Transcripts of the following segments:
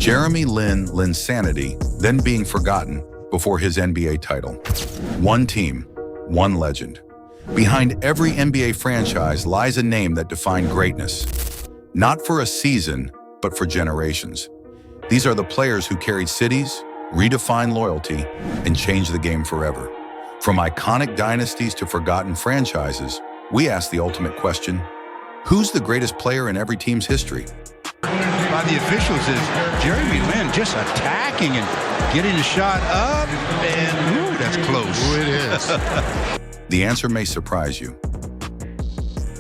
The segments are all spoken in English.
Jeremy Lin Linsanity, then being forgotten before his NBA title. One team, one legend. Behind every NBA franchise lies a name that defined greatness. Not for a season, but for generations. These are the players who carried cities, redefined loyalty, and changed the game forever. From iconic dynasties to forgotten franchises, we ask the ultimate question: who's the greatest player in every team's history? By the officials is Jeremy Lin just attacking and getting a shot up, and ooh, that's close. Ooh, it is. The answer may surprise you.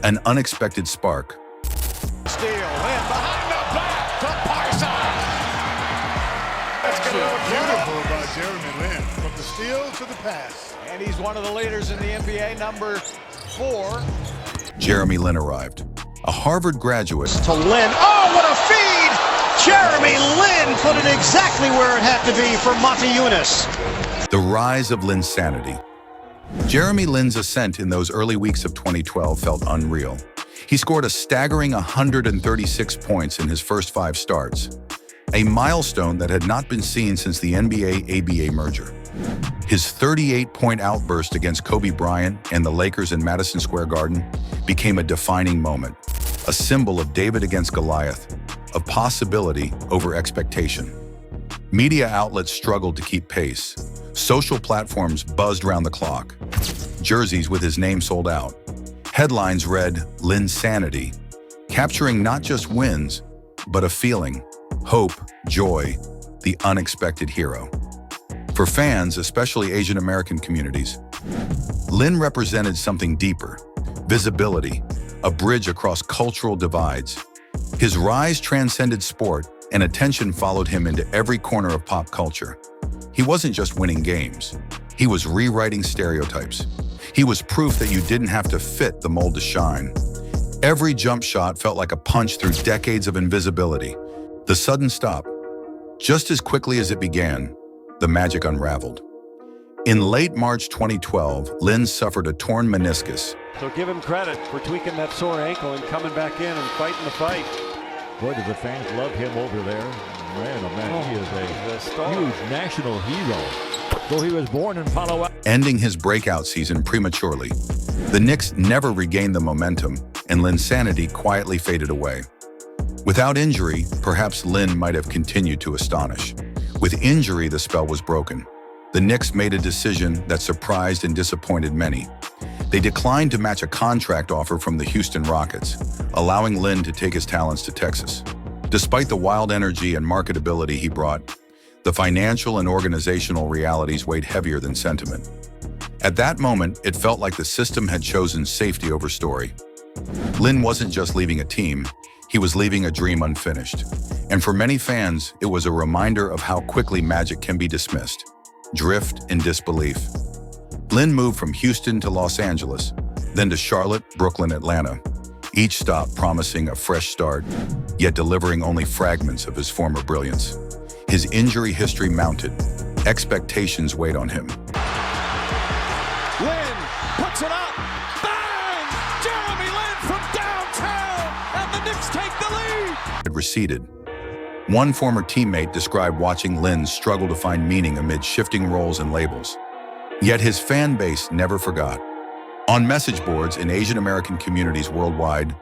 An unexpected spark. Steal in behind the back to Parsons. That's Beautiful by Jeremy Lin, from the steal to the pass. And he's one of the leaders in the NBA, number 4. Jeremy Lin arrived. A Harvard graduate. To Lin. Oh, what a feed! Jeremy Lin put it exactly where it had to be for Monty Eunice. The rise of Linsanity. Jeremy Lin's ascent in those early weeks of 2012 felt unreal. He scored a staggering 136 points in his first 5 starts, a milestone that had not been seen since the NBA-ABA merger. His 38-point outburst against Kobe Bryant and the Lakers in Madison Square Garden became a defining moment, a symbol of David against Goliath, of possibility over expectation. Media outlets struggled to keep pace. Social platforms buzzed round the clock. Jerseys with his name sold out. Headlines read Linsanity, capturing not just wins, but a feeling, hope, joy, the unexpected hero. For fans, especially Asian American communities, Lin represented something deeper: visibility, a bridge across cultural divides. His rise transcended sport, and attention followed him into every corner of pop culture. He wasn't just winning games. He was rewriting stereotypes. He was proof that you didn't have to fit the mold to shine. Every jump shot felt like a punch through decades of invisibility. The sudden stop. Just as quickly as it began, the magic unraveled. In late March 2012, Lin suffered a torn meniscus. So give him credit for tweaking that sore ankle and coming back in and fighting the fight. Boy, do the fans love him over there. Man, oh man, he is a huge national hero. Though he was born in Palo Alto. Ending his breakout season prematurely, the Knicks never regained the momentum, and Linsanity quietly faded away. Without injury, perhaps Lin might have continued to astonish. With injury, the spell was broken. The Knicks made a decision that surprised and disappointed many. They declined to match a contract offer from the Houston Rockets, allowing Lin to take his talents to Texas. Despite the wild energy and marketability he brought, the financial and organizational realities weighed heavier than sentiment. At that moment, it felt like the system had chosen safety over story. Lin wasn't just leaving a team, he was leaving a dream unfinished. And for many fans, it was a reminder of how quickly magic can be dismissed. Drift in disbelief. Lin moved from Houston to Los Angeles, then to Charlotte, Brooklyn, Atlanta. Each stop promising a fresh start, yet delivering only fragments of his former brilliance. His injury history mounted. Expectations weighed on him. Lin puts it up. Bang! Jeremy Lin from downtown, and the Knicks take the lead. Had receded. One former teammate described watching Lin struggle to find meaning amid shifting roles and labels. Yet his fan base never forgot. On message boards in Asian American communities worldwide,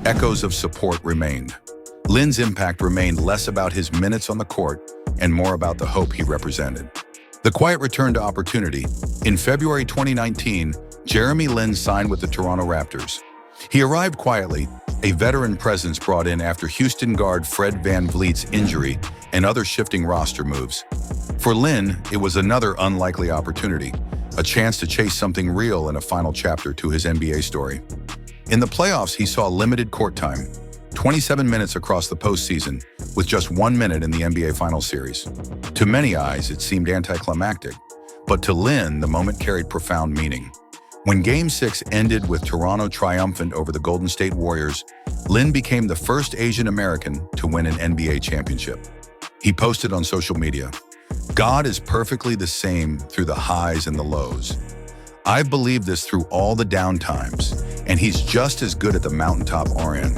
echoes of support remained. Lin's impact remained less about his minutes on the court and more about the hope he represented. The quiet return to opportunity. In February 2019, Jeremy Lin signed with the Toronto Raptors. He arrived quietly, a veteran presence brought in after Houston guard Fred VanVleet's injury and other shifting roster moves. For Lin, it was another unlikely opportunity, a chance to chase something real in a final chapter to his NBA story. In the playoffs, he saw limited court time, 27 minutes across the postseason, with just 1 minute in the NBA Finals series. To many eyes, it seemed anticlimactic, but to Lin, the moment carried profound meaning. When Game 6 ended with Toronto triumphant over the Golden State Warriors, Lin became the first Asian American to win an NBA championship. He posted on social media, "God is perfectly the same through the highs and the lows. I've believed this through all the down times, and he's just as good at the mountaintop or in."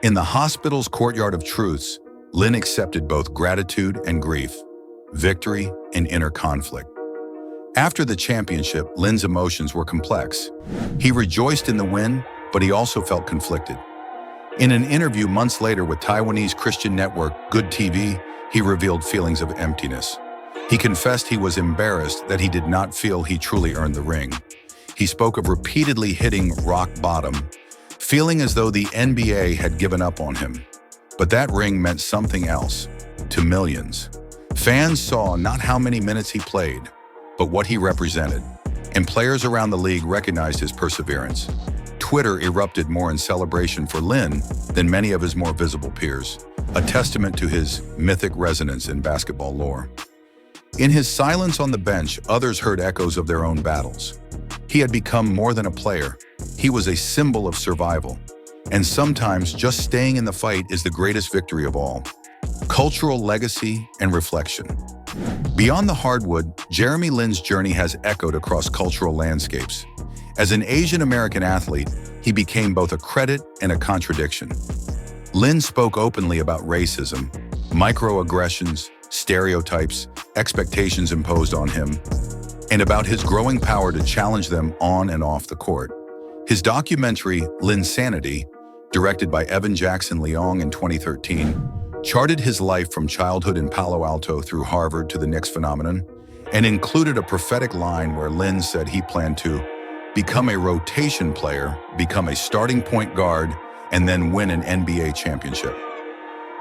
In the hospital's courtyard of truths, Lynn accepted both gratitude and grief, victory and inner conflict. After the championship, Lynn's emotions were complex. He rejoiced in the win, but he also felt conflicted. In an interview months later with Taiwanese Christian network Good TV, he revealed feelings of emptiness. He confessed he was embarrassed that he did not feel he truly earned the ring. He spoke of repeatedly hitting rock bottom, feeling as though the NBA had given up on him. But that ring meant something else to millions. Fans saw not how many minutes he played, but what he represented. And players around the league recognized his perseverance. Twitter erupted more in celebration for Lynn than many of his more visible peers, a testament to his mythic resonance in basketball lore. In his silence on the bench, others heard echoes of their own battles. He had become more than a player. He was a symbol of survival. And sometimes just staying in the fight is the greatest victory of all. Cultural legacy and reflection. Beyond the hardwood, Jeremy Lin's journey has echoed across cultural landscapes. As an Asian American athlete, he became both a credit and a contradiction. Lin spoke openly about racism, microaggressions, stereotypes, expectations imposed on him, and about his growing power to challenge them on and off the court. His documentary, Linsanity, directed by Evan Jackson Leong in 2013, charted his life from childhood in Palo Alto through Harvard to the Knicks phenomenon, and included a prophetic line where Lin said he planned to become a rotation player, become a starting point guard, and then win an NBA championship.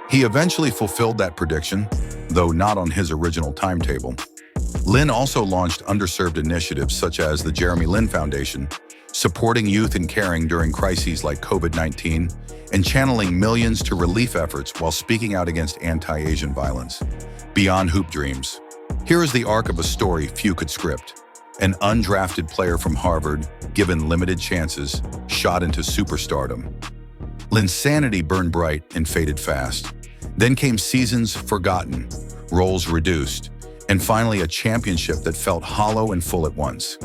He eventually fulfilled that prediction, though not on his original timetable. Lin also launched underserved initiatives such as the Jeremy Lin Foundation, supporting youth and caring during crises like COVID-19, and channeling millions to relief efforts while speaking out against anti-Asian violence. Beyond hoop dreams. Here is the arc of a story few could script. An undrafted player from Harvard, given limited chances, shot into superstardom. Linsanity burned bright and faded fast. Then came seasons forgotten, roles reduced, and finally a championship that felt hollow and full at once.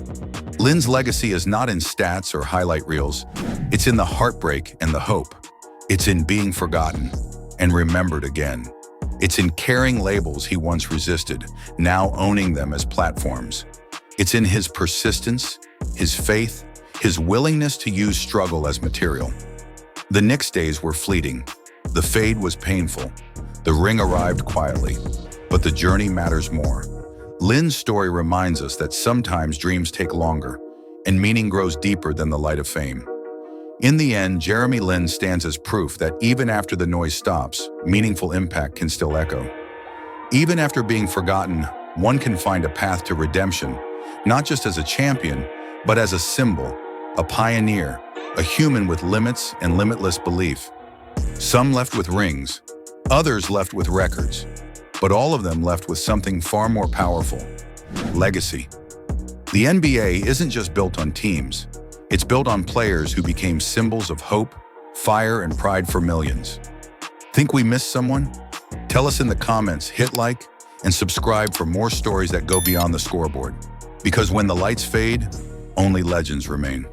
Lin's legacy is not in stats or highlight reels. It's in the heartbreak and the hope. It's in being forgotten and remembered again. It's in carrying labels he once resisted, now owning them as platforms. It's in his persistence, his faith, his willingness to use struggle as material. The Knicks days were fleeting. The fade was painful. The ring arrived quietly. But the journey matters more. Lin's story reminds us that sometimes dreams take longer, and meaning grows deeper than the light of fame. In the end, Jeremy Lin stands as proof that even after the noise stops, meaningful impact can still echo. Even after being forgotten, one can find a path to redemption, not just as a champion, but as a symbol, a pioneer, a human with limits and limitless belief. Some left with rings, others left with records, but all of them left with something far more powerful: legacy. The NBA isn't just built on teams. It's built on players who became symbols of hope, fire, and pride for millions. Think we missed someone? Tell us in the comments, hit like, and subscribe for more stories that go beyond the scoreboard. Because when the lights fade, only legends remain.